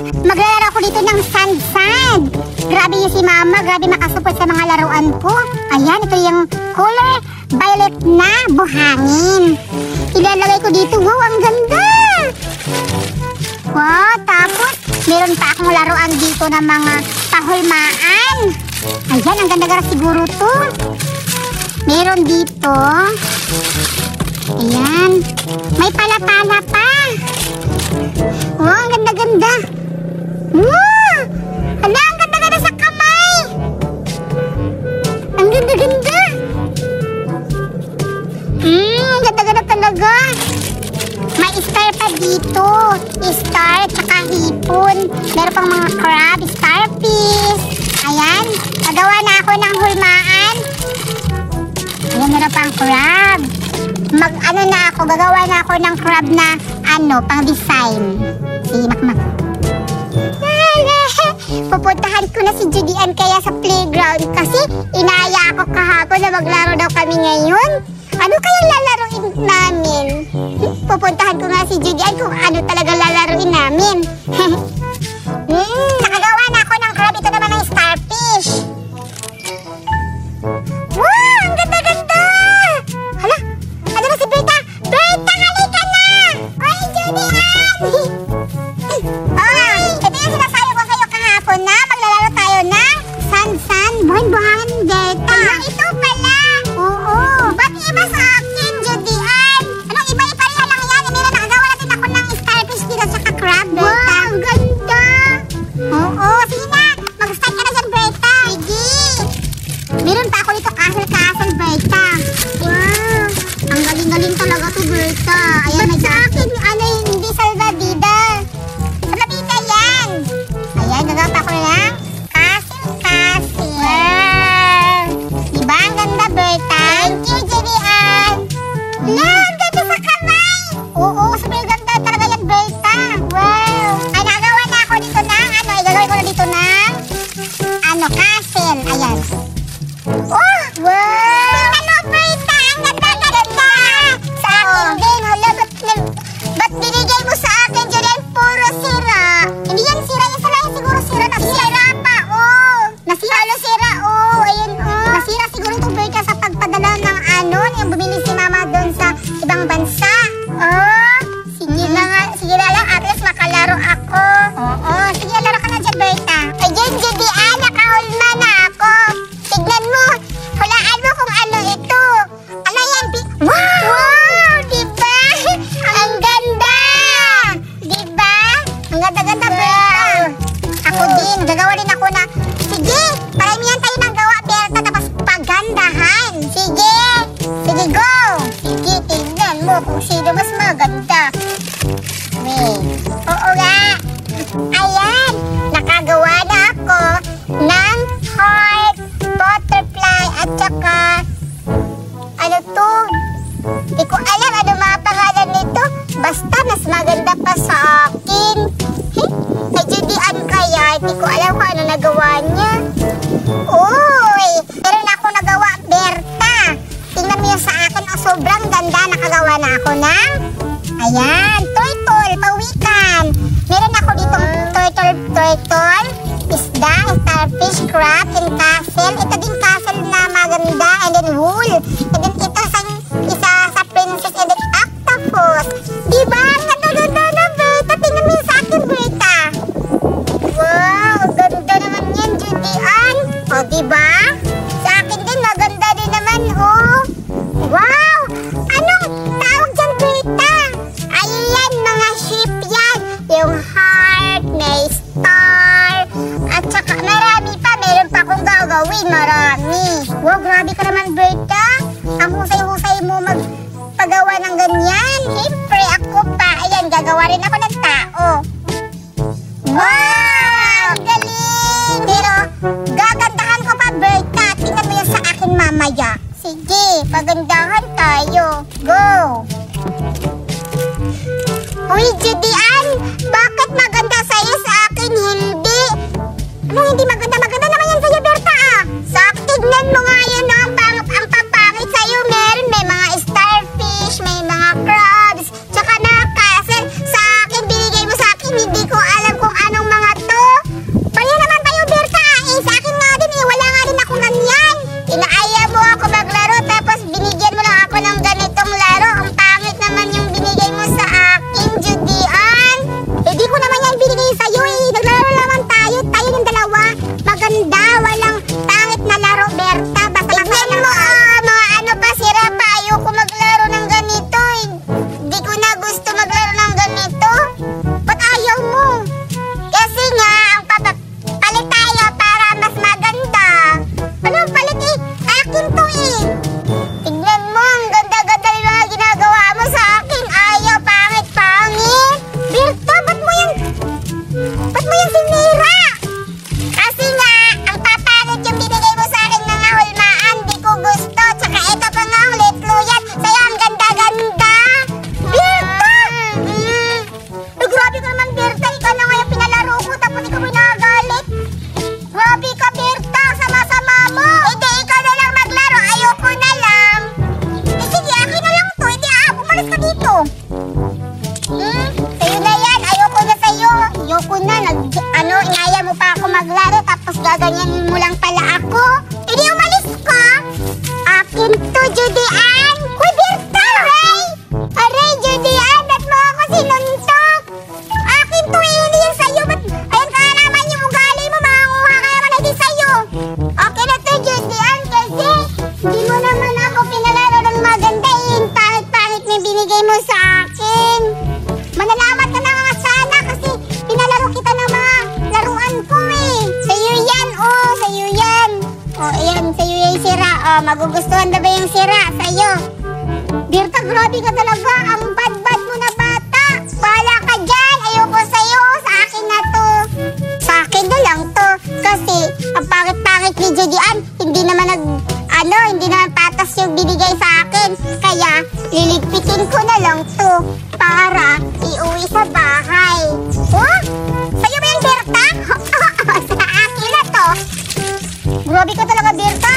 Maglalaro ako dito ng sand-sand. Grabe yung si Mama, grabe makasupport sa mga laruan ko. Ayan, ito yung color violet na buhangin. Ilalagay ko dito. Wow, ang ganda! Wow, tapos meron pa akong laruan dito ng mga pahulmaan. Ayan, ang ganda-ganda siguro to. Meron dito. Ayan. May pala-pala pa. Wow, ang ganda-ganda. Wow! Hala, ang ganda-ganda sa kamay. Ang ganda-ganda. Ganda-ganda talaga. May star pa dito. Star, tsaka hipon. Meron pang mga crab, starfish. Ayan. Nagawa na ako ng hulmaan. Ayan, meron pang crab. Gagawa na ako ng crab na, pang design. Si Makmak. Pupuntahan ko na si Judy Ann kaya sa playground kasi inaya ako kahapon na maglaro daw kami ngayon. Ano kaya lalaruin namin? Pupuntahan ko nga si Judy Ann kung ano talaga lalaruin namin. Nakagawa na ako ng crab. Ito naman ang starfish. Wow! Ang ganda-ganda! Hala! Ano na si Berta? Berta, halika na! Ay, Judy Ann! Ito yung sinasabi ko sa'yo kahapon na maglalaro tayo ng sand-sand. Buhan-buhan, Berta. Ito pala! Oo! Ba't iba sa akin, Judy Ann? Anong iba? Ipareha lang yan. Mira, nakagawa natin ako ng starfish dito sa crab, Berta. Wow! Ang ganda! Oo! Sige na! Mag-start ka na dyan, Berta. Sige! Meron pa ako dito castle, Berta. Wow! Ang galing-galing talaga to, Berta. Ayan, ba't sa akin, hindi salvadida? Salvadida yan! Ayan, nagawa pa ako lang. Castle. Wow! Diba? Ang ganda, Berta. Thank you, Judy Ann. Ang ganda sa kamay! Oo, sobrang ganda talaga yan, Berta. Wow! Ay, nagawa na ako dito ng, igagawin ko na dito ng, castle. Ayan. Oh! Wow! Tingnan mo, Berta! Ang ganda-ganda! Sa akin din. Hala, ba't binigay mo sa akin, Julian? Puro sira. Hindi yan sira. Isa lang siguro sira. Nasira pa, Nasira. Sira, Ayun, Nasira siguro itong Berta sa pagpadala ng yung bumili si Mama doon sa ibang bansa. Sige na nga. Sige na lang. At least makalaro ako. Oo. Sige, laro ka na dyan, Berta. Ayun, Judy Ann. Nakahulma na ako. Tignan mo. Hulaan mo kung ano ito. Ano yan? Wow! Wow! Diba? Ang ganda! Diba? Ang ganda-ganda, Berta. Ako din. Gagawa din ako na. Sige! Paramihan tayo ng gawa, Berta. Tapos pagandahan. Sige! Sige, go! Sige, tignan mo kung sino mas maganda. Oo nga. Ayan. Nakagawa na ako ng heart, butterfly, at saka ano to? Hindi ko alam ano mga pangalan nito. Basta mas maganda pa sa akin. Kay Judy Ann kaya, hindi ko alam kung ano nagawa niya. Uy! Meron ako nagawa, Berta. Tingnan mo yung sa akin. Sobrang ganda. Nakagawa na ako ng ayan, turtle, pawikan. Meron ako ditong turtle, isda, starfish, crab, and castle. Ito din castle na maganda, and then wool. And then ito isa sa princess, and then octopus. Diba? Ganda-ganda na, Berta. Tingnan mo yung sa akin, Berta. Wow, ganda naman yan, Judy Ann. Diba? Sa akin din, maganda din naman, Wow! Anong tawag dyan, Berta? Ayan, mga ship yan. Yung heart, may star, at saka marami pa. Meron pa akong gagawin, marami. Wow, grabe ka naman, Berta. Ang husay-husay mo magpagawa ng ganyan. Siyempre, ako pa. Ayan, gagawa rin ako ng tao. Wow! Galing! Pero, gagandahan ko pa, Berta. Tingnan mo yan sa akin mamaya. Sige, pagandahan tayo. Go! Uy, Judy Ann! Bakit maganda sa'yo, sa akin hindi? Anong hindi maganda? Maganda naman yan sa'yo, Berta, tignan mo nga yan, ang papangit sa'yo. Meron, may mga starfish, may mga crabs, tsaka na castle. Sa akin, binigay mo sa akin, hindi ko alam kung anong maglaro tapos gaganyanin mo lang pala ako. E di umalis ka. Akin to, Judy Ann. Uy, Berta! Aray, Judy Ann, ba't mo ako sinuntok? Akin to, hindi yan sa'yo. Ayan ka naman yung ugali mo, makuha ka naman hindi sa'yo. Okay na to, Judy Ann, kasi hindi mo naman ako pinalaro ng maganda. Yung pangit-pangit na binigay mo sa akin. Manalamat ka na nga sana kasi pinalaro kita ng mga laruan ko eh. Sa'yo yan, oh, sa'yo yan. Oh, ayan, sa'yo yung sira. Oh, magugustuhan na ba yung sira sa'yo? Berta, grabe ka talaga. Ang bad-bad mo na bata. Bahala ka dyan. Ayoko sa'yo. Sa akin na to. Sa akin na lang to. Kasi ang pangit-pangit ni Judy Ann, hindi naman hindi naman patas yung binigay sa akin. Kaya liligpitin ko na lang to para iuwi sa bahay. Oh? Sa'yo ba yung Berta? Sa akin na to. Grabe ka talaga, Berta.